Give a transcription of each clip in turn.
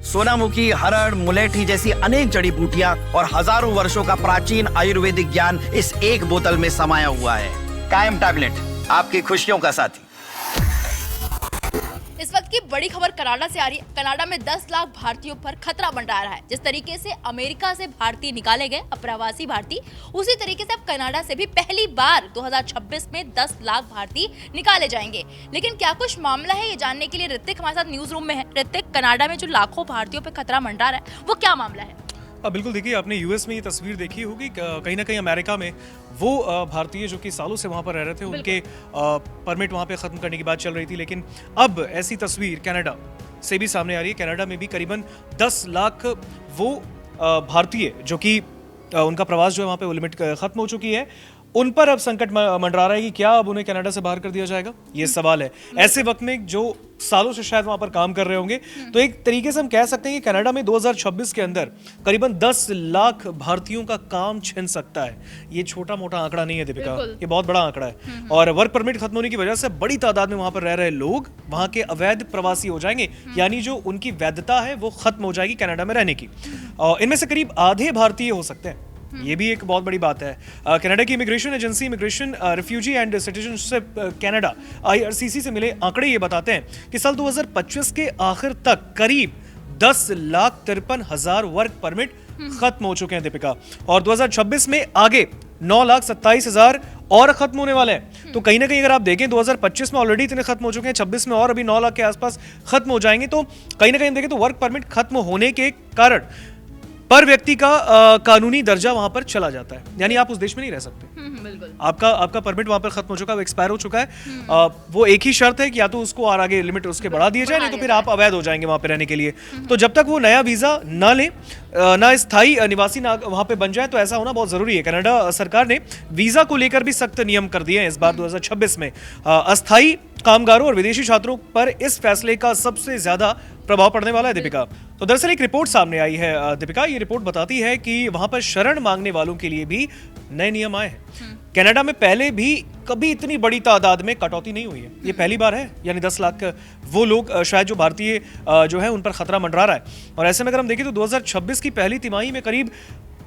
सोनामुखी, हरड़, मुलेठी जैसी अनेक जड़ी बूटियां और हजारों वर्षों का प्राचीन आयुर्वेदिक ज्ञान इस एक बोतल में समाया हुआ है। कायम टैबलेट, आपकी खुशियों का साथी। इस वक्त की बड़ी खबर कनाडा से आ रही है। कनाडा में 10 लाख भारतीयों पर खतरा मंडरा रहा है। जिस तरीके से अमेरिका से भारतीय निकाले गए, अप्रवासी भारतीय, उसी तरीके से अब कनाडा से भी पहली बार 2026 में 10 लाख भारतीय निकाले जाएंगे। लेकिन क्या कुछ मामला है, ये जानने के लिए ऋतिक हमारे साथ न्यूज रूम में है। ऋतिक, कनाडा में जो लाखों भारतीयों पर खतरा मंडरा रहा है, वो क्या मामला है? बिल्कुल, देखिए, आपने यूएस में ये तस्वीर देखी होगी, कहीं ना कहीं अमेरिका में वो भारतीय जो कि सालों से वहाँ पर रह रहे थे, उनके परमिट वहाँ पे ख़त्म करने की बात चल रही थी। लेकिन अब ऐसी तस्वीर कनाडा से भी सामने आ रही है। कनाडा में भी करीबन 10 लाख वो भारतीय जो कि उनका प्रवास जो है वहाँ पे वो लिमिट ख़त्म हो चुकी है, उन पर अब संकट मंडरा रहा है कि क्या अब उन्हें कनाडा से बाहर कर दिया जाएगा, ये सवाल है। ऐसे वक्त में जो सालों से शायद वहां पर काम कर रहे होंगे, तो एक तरीके से हम कह सकते हैं कि कनाडा में 2026 के अंदर करीबन 10 लाख भारतीयों का काम छिन सकता है। ये छोटा मोटा आंकड़ा नहीं है दीपिका, ये बहुत बड़ा आंकड़ा है। और वर्क परमिट खत्म होने की वजह से बड़ी तादाद में वहां पर रह रहे लोग वहां के अवैध प्रवासी हो जाएंगे, यानी जो उनकी वैधता है वो खत्म हो जाएगी कनाडा में रहने की। इनमें से करीब आधे भारतीय हो सकते हैं, ये भी एक बहुत बड़ी बात है। कनाडा की immigration agency, immigration refugee and citizenship Canada IRCC से मिले आंकड़े ये बताते हैं कि साल 2025 के आखिर तक करीब 10,53,000 वर्क परमिट खत्म हो चुके हैं दीपिका, और 2026 में आगे 9,27,000 और खत्म होने वाले हैं। तो कहीं ना कहीं अगर आप देखें, 2025 में ऑलरेडी इतने खत्म हो चुके हैं, 26 में और अभी 9 लाख के आसपास खत्म हो जाएंगे। तो कहीं ना कहीं देखें तो वर्क परमिट खत्म होने के कारण पर व्यक्ति का कानूनी दर्जा वहां पर चला जाता है, यानी आप उस देश में नहीं रह सकते। बिल्कुल। आपका परमिट वहां पर खत्म हो चुका है, एक्सपायर हो चुका है। वो एक ही शर्त है कि या तो उसको और आगे लिमिट उसके बढ़ा दिए जाए, नहीं तो फिर आप अवैध हो जाएंगे वहां पे रहने के लिए। तो जब तक वो नया वीजा ना ले, ना स्थायी निवासी ना वहां पे बन जाए, तो ऐसा होना बहुत जरूरी है। कनाडा सरकार ने वीजा को लेकर भी सख्त नियम कर दिए हैं इस बार 2026 में। अस्थायी कामगारों और विदेशी छात्रों पर इस फैसले का सबसे ज्यादा प्रभाव पड़ने वाला है दीपिका। तो दरअसल एक रिपोर्ट सामने आई है दीपिका, ये रिपोर्ट बताती है कि वहां पर शरण मांगने वालों के लिए भी नए नियम आए हैं। कनाडा में पहले भी कभी इतनी बड़ी तादाद में कटौती नहीं हुई है, ये पहली बार है। यानी 10 लाख वो लोग शायद जो भारतीय जो है उन पर खतरा मंडरा रहा है। और ऐसे में अगर हम देखें तो 2026 की पहली तिमाही में करीब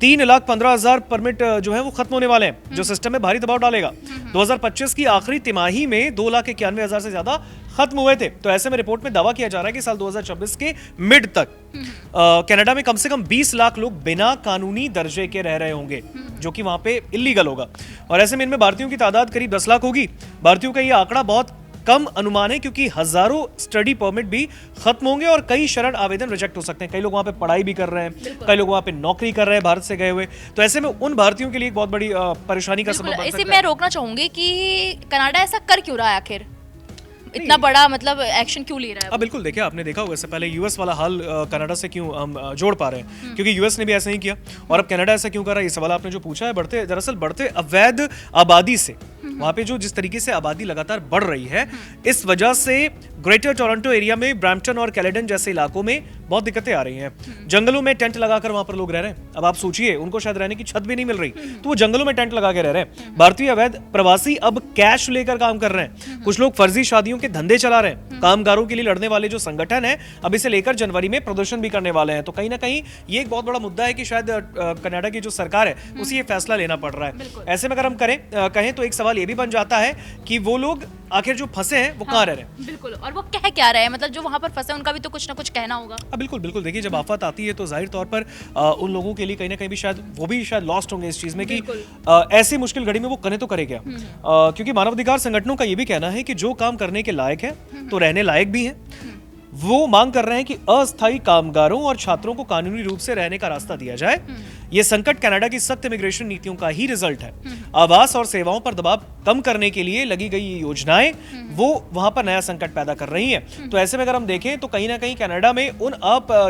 3,15,000 परमिट जो है वो खत्म होने वाले हैं, जो सिस्टम में भारी दबाव डालेगा। 2025 की आखिरी तिमाही में 2,91,000 से ज्यादा खत्म हुए थे। तो ऐसे में रिपोर्ट में दावा किया जा रहा है कि साल 2026 के मिड तक कनाडा में कम से कम 20 लाख लोग बिना कानूनी दर्जे के रह रहे होंगे, जो कि वहां पे इलीगल होगा। और ऐसे में इनमें भारतीयों की तादाद करीब 10 लाख होगी। भारतीयों का ये आंकड़ा बहुत कम अनुमान है, क्योंकि हजारों स्टडी परमिट भी खत्म होंगे और कई शरण आवेदन रिजेक्ट हो सकते हैं। कई लोग वहां पे पढ़ाई भी कर रहे हैं, कई लोग वहां पे नौकरी कर रहे हैं भारत से गए हुए। तो ऐसे में उन भारतीयों के लिए एक बहुत बड़ी परेशानी का सबब बन सकता है। इसे मैं रोकना चाहूंगी कि कनाडा ऐसा कर क्यों रहा है, आखिर इतना बड़ा मतलब एक्शन क्यों ले रहा है? बिल्कुल, देखिए, आपने देखा होगा इससे पहले यूएस वाला हाल कनाडा से क्यों हम जोड़ पा रहे हैं, क्योंकि यूएस ने भी ऐसा ही किया। और अब कनाडा ऐसा क्यों कर रहा है, ये सवाल आपने जो पूछा है, दरअसल बढ़ते अवैध आबादी से वहां पे जो जिस तरीके से आबादी लगातार बढ़ रही है, इस वजह से ग्रेटर टोरंटो एरिया में ब्रैम्पटन और कैलेडन जैसे इलाकों में बहुत दिक्कतें आ रही हैं। जंगलों में टेंट लगाकर वहां पर लोग रह रहे हैं। अब आप सोचिए, उनको शायद रहने की छत भी नहीं मिल रही, तो वो जंगलों में टेंट लगा के रह रहे हैं। भारतीय अवैध प्रवासी अब कैश लेकर काम कर रहे हैं। कुछ लोग फर्जी शादियों के धंधे चला रहे हैं। कामगारों के लिए लड़ने वाले जो संगठन है, अब इसे लेकर जनवरी में प्रदर्शन भी करने वाले हैं। तो कहीं ना कहीं ये एक बहुत बड़ा मुद्दा है कि शायद कनाडा की जो सरकार है उसे ये फैसला लेना पड़ रहा है। ऐसे में अगर हम कहें तो एक सवाल ये भी बन जाता है कि वो लोग आखिर जो फंसे हैं वो कहाँ रह रहे हैं। बिल्कुल, और वो कह क्या रहे हैं, मतलब जो वहां पर फंसे उनका भी तो कुछ ना कुछ कहना होगा। बिल्कुल बिल्कुल, देखिए, जब आफत आती है तो जाहिर तौर पर उन लोगों के लिए कहीं ना कहीं भी शायद लॉस्ट होंगे इस चीज में कि ऐसी मुश्किल घड़ी में वो करें तो करे क्या। क्योंकि मानवाधिकार संगठनों का ये भी कहना है कि जो काम करने के लायक है तो रहने लायक भी है, वो मांग कर रहे हैं कि अस्थायी कामगारों और छात्रों को कानूनी रूप से रहने का रास्ता दिया जाए। ये संकट कनाडा की सख्त इमिग्रेशन नीतियों का ही रिजल्ट है। आवास और सेवाओं पर दबाव कम करने के लिए लगी गई योजनाएं वो वहां पर नया संकट पैदा कर रही हैं। तो ऐसे में अगर हम देखें तो कहीं ना कहीं कनाडा में उन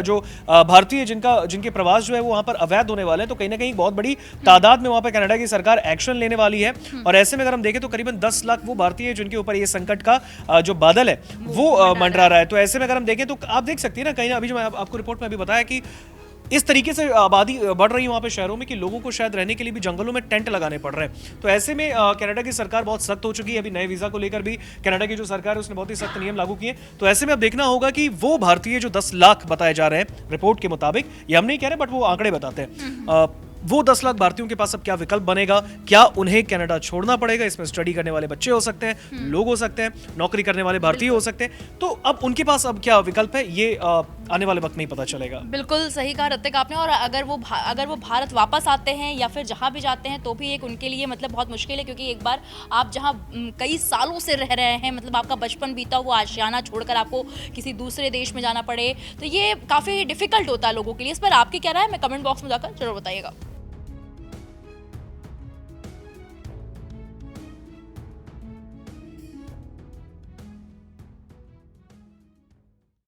जो भारतीय जिनके प्रवास जो है वो वहां पर अवैध होने वाले हैं, तो कहीं ना कहीं बहुत बड़ी तादाद में वहां पर कनाडा की सरकार एक्शन लेने वाली है। और ऐसे में अगर हम देखें तो करीबन 10 लाख वो भारतीय जिनके ऊपर ये संकट का जो बादल है वो मंडरा रहा है। तो ऐसे में अगर हम देखें तो आप देख सकते हैं ना, कहीं ना, अभी जो मैं आपको रिपोर्ट में अभी बताया कि इस तरीके से आबादी बढ़ रही है वहाँ पे शहरों में कि लोगों को शायद रहने के लिए भी जंगलों में टेंट लगाने पड़ रहे हैं। तो ऐसे में कनाडा की सरकार बहुत सख्त हो चुकी है। अभी नए वीज़ा को लेकर भी कनाडा की जो सरकार है उसने बहुत ही सख्त नियम लागू किए। तो ऐसे में अब देखना होगा कि वो भारतीय जो 10 लाख बताए जा रहे हैं रिपोर्ट के मुताबिक, ये हम नहीं कह रहे बट वो आंकड़े बताते हैं, वो 10 लाख भारतीयों के पास अब क्या विकल्प बनेगा, क्या उन्हें कनाडा छोड़ना पड़ेगा। इसमें स्टडी करने वाले बच्चे हो सकते हैं, लोग हो सकते हैं, नौकरी करने वाले भारतीय हो सकते हैं। तो अब उनके पास अब क्या विकल्प है ये आने वाले वक्त में ही पता चलेगा। बिल्कुल सही कहा ऋतिक आपने। और अगर वो भारत वापस आते हैं या फिर जहाँ भी जाते हैं तो भी एक उनके लिए मतलब बहुत मुश्किल है, क्योंकि एक बार आप जहाँ कई सालों से रह रहे हैं, मतलब आपका बचपन बीता हुआ आशियाना छोड़कर आपको किसी दूसरे देश में जाना पड़े, तो ये काफ़ी डिफिकल्ट होता है लोगों के लिए। इस पर आपकी क्या राय है, मैं कमेंट बॉक्स में जाकर जरूर बताइएगा।